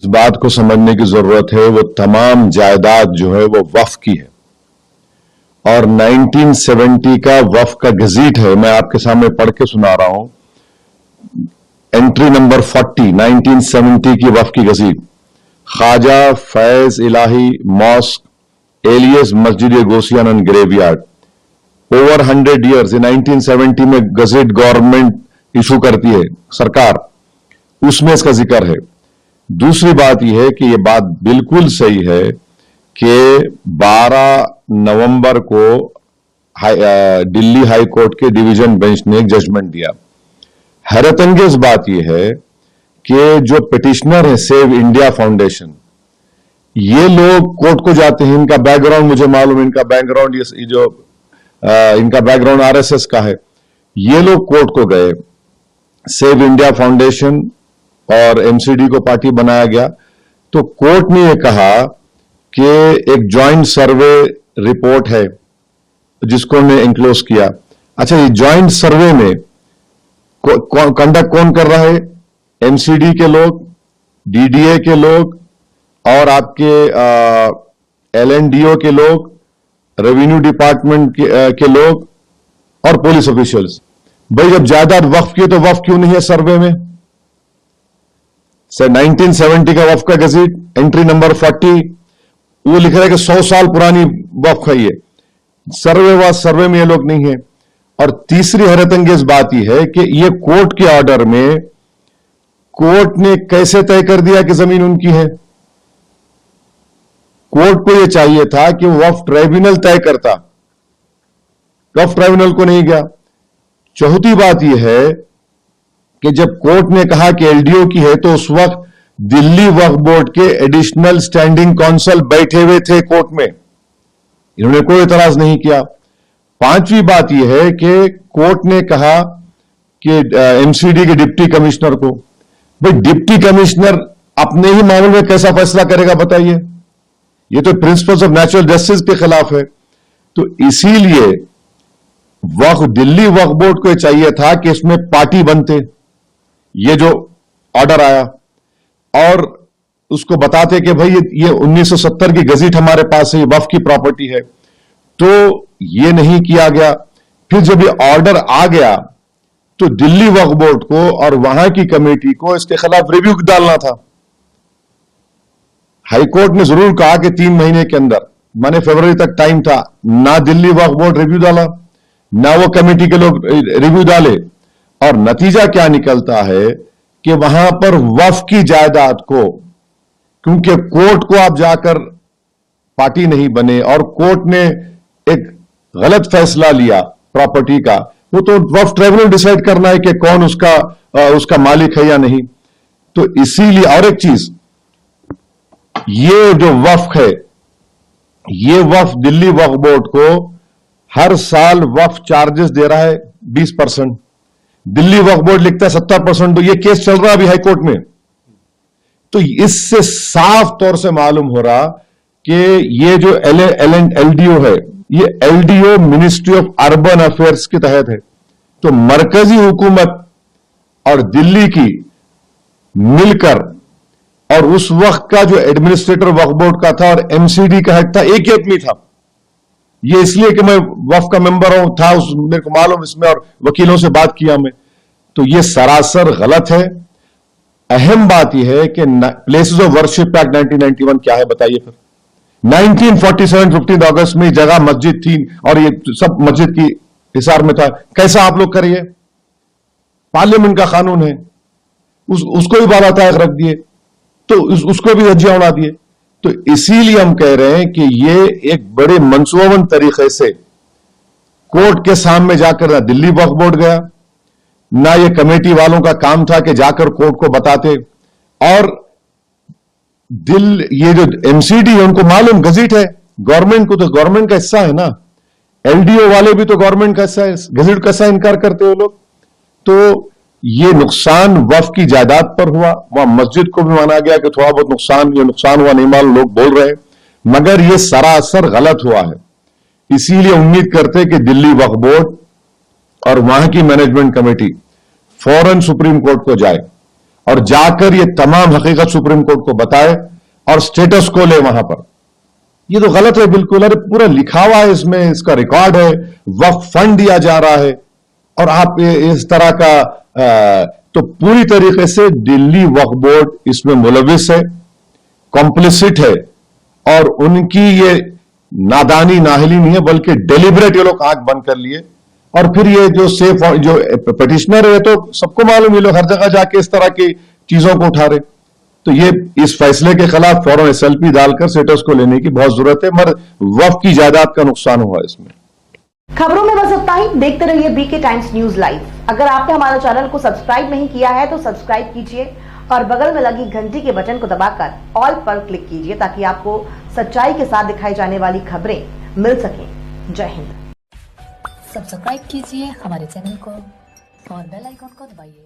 बात को समझने की जरूरत है, वो तमाम जायदाद जो है वो वक्फ की है और 1970 का वक्फ का गजीट है। मैं आपके सामने पढ़ के सुना रहा हूं। एंट्री नंबर 40, 1970 की वक्फ की गजीट। ख्वाजा फैज इलाही मॉस्क एलियस मस्जिद गोसियान एंड ग्रेवयार्ड, ओवर 100 ईयर्स। 1970 में गजेट गवर्नमेंट इशू करती है सरकार, उसमें इसका जिक्र है। दूसरी बात यह है कि यह बात बिल्कुल सही है कि 12 नवंबर को दिल्ली हाई कोर्ट के डिवीजन बेंच ने एक जजमेंट दिया। हैरत अंगेज बात यह है कि जो पिटिशनर है सेव इंडिया फाउंडेशन, ये लोग कोर्ट को जाते हैं। इनका बैकग्राउंड मुझे मालूम है, इनका बैकग्राउंड इनका बैकग्राउंड आरएसएस का है। ये लोग कोर्ट को गए, सेव इंडिया फाउंडेशन और एमसीडी को पार्टी बनाया गया, तो कोर्ट ने यह कहा कि एक जॉइंट सर्वे रिपोर्ट है जिसको ने इंक्लोज किया। अच्छा, ये जॉइंट सर्वे में कंडक्ट कौन कर रहा है? एमसीडी के लोग, डीडीए के लोग और आपके एलएनडीओ के लोग, रेवेन्यू डिपार्टमेंट के लोग और पुलिस ऑफिशियल्स। भाई जब जायदाद वक्फ की तो वक्फ क्यों नहीं है सर्वे में? सर 1970 का वक्फ का गजीट एंट्री नंबर 40, वो लिख रहा है कि 100 साल पुरानी वक्फ है ये। सर्वे में ये लोग नहीं है। और तीसरी हैरत अंगेज बात यह है कि ये कोर्ट के ऑर्डर में कोर्ट ने कैसे तय कर दिया कि जमीन उनकी है? कोर्ट को यह चाहिए था कि वक्फ ट्राइब्यूनल तय करता, वक्फ ट्राइब्यूनल को नहीं गया। चौथी बात यह है कि जब कोर्ट ने कहा कि एलडीओ की है तो उस वक्त दिल्ली वक्फ बोर्ड के एडिशनल स्टैंडिंग काउंसिल बैठे हुए थे कोर्ट में, इन्होंने कोई एतराज नहीं किया। पांचवी बात यह है कि कोर्ट ने कहा कि एमसीडी के डिप्टी कमिश्नर को, भाई डिप्टी कमिश्नर अपने ही मामले में कैसा फैसला करेगा बताइए? ये तो प्रिंसिपल्स ऑफ नेचुरल जस्टिस के खिलाफ है। तो इसीलिए दिल्ली वक्फ बोर्ड को चाहिए था कि इसमें पार्टी बनते, ये जो ऑर्डर आया, और उसको बताते कि भाई ये 1970 की गजीट हमारे पास है, ये वक्फ की प्रॉपर्टी है। तो ये नहीं किया गया। फिर जब ये ऑर्डर आ गया तो दिल्ली वक्फ बोर्ड को और वहां की कमेटी को इसके खिलाफ रिव्यू डालना था। हाईकोर्ट ने जरूर कहा कि 3 महीने के अंदर, माने फरवरी तक टाइम था, ना दिल्ली वक्फ बोर्ड रिव्यू डाला, ना वो कमेटी के लोग रिव्यू डाले। और नतीजा क्या निकलता है कि वहां पर वक्फ की जायदाद को, क्योंकि कोर्ट को आप जाकर पार्टी नहीं बने और कोर्ट ने एक गलत फैसला लिया प्रॉपर्टी का, वो तो वक्फ ट्राइब्यूनल डिसाइड करना है कि कौन उसका मालिक है या नहीं। तो इसीलिए, और एक चीज, ये जो वक्फ है, ये वक्फ दिल्ली वक्फ बोर्ड को हर साल वक्फ चार्जेस दे रहा है 20%। दिल्ली वक्फ बोर्ड लिखता है 70%। तो ये केस चल रहा है अभी हाईकोर्ट में। तो इससे साफ तौर से मालूम हो रहा कि ये जो एलडीओ है, ये LDO ministry of urban affairs के तहत है। तो मरकजी हुकूमत और दिल्ली की मिलकर, और उस वक्त का जो एडमिनिस्ट्रेटर वक्फ बोर्ड का था और एमसीडी का हेड था, एक ही आदमी था। ये इसलिए कि मैं वक्फ का मेंबर था, मेरे को मालूम इसमें, और वकीलों से बात किया मैं। तो ये सरासर गलत है। अहम बात यह है कि प्लेसेस ऑफ वर्शिप एक्ट 1991 क्या है बताइए फिर? 1947 15 अगस्त में जगह मस्जिद थी और ये सब मस्जिद की हिसार में था। कैसा आप लोग करिए? पार्लियामेंट का कानून है, उसको भी बाला रख दिए, तो उसको भी धज्जियां उड़ा दिए। तो इसीलिए हम कह रहे हैं कि ये एक बड़े मंसूबाबंद तरीके से कोर्ट के सामने जाकर ना दिल्ली वक्फ बोर्ड गया, ना ये कमेटी वालों का काम था कि जाकर कोर्ट को बताते। और ये जो एमसीडी है उनको मालूम गजीट है, गवर्नमेंट को तो गवर्नमेंट का हिस्सा है ना, एलडीओ वाले भी तो गवर्नमेंट का हिस्सा है, गजीट का हिस्सा इनकार करते हो लोग। तो ये नुकसान वक्फ की जायदाद पर हुआ। वहां मस्जिद को भी माना गया कि थोड़ा बहुत नुकसान हुआ, नहीं मालूम, लोग बोल रहे हैं, मगर ये सरासर गलत हुआ है। इसीलिए उम्मीद करते कि दिल्ली वक्फ बोर्ड और वहां की मैनेजमेंट कमेटी फौरन सुप्रीम कोर्ट को जाए और जाकर ये तमाम हकीकत सुप्रीम कोर्ट को बताए और स्टेटस को ले वहां पर। ये तो गलत है बिल्कुल। अरे पूरा लिखा हुआ है इसमें, इसका रिकॉर्ड है, वक्फ फंड दिया जा रहा है और आप इस तरह का तो पूरी तरीके से दिल्ली वक्फ बोर्ड इसमें मुलविस है, कॉम्प्लिसिट है और उनकी ये नादानी नाहली नहीं है बल्कि डेलिबरेट ये लोग आंख बंद कर लिए। और फिर ये जो जो पिटिशनर है तो सबको मालूम, ये लोग हर जगह जाके इस तरह की चीजों को उठा रहे। तो ये इस फैसले के खिलाफ फौरन एसएलपी डालकर स्टेटस को लेने की बहुत जरूरत है, मगर वक्फ की जायदाद का नुकसान हुआ इसमें। खबरों में बस इतना ही। देखते रहिए बीके टाइम्स न्यूज लाइव। अगर आपने हमारे चैनल को सब्सक्राइब नहीं किया है तो सब्सक्राइब कीजिए और बगल में लगी घंटी के बटन को दबाकर ऑल पर क्लिक कीजिए ताकि आपको सच्चाई के साथ दिखाई जाने वाली खबरें मिल सकें। जय हिंद। सब्सक्राइब कीजिए हमारे चैनल को और बेल आइकन को दबाइए।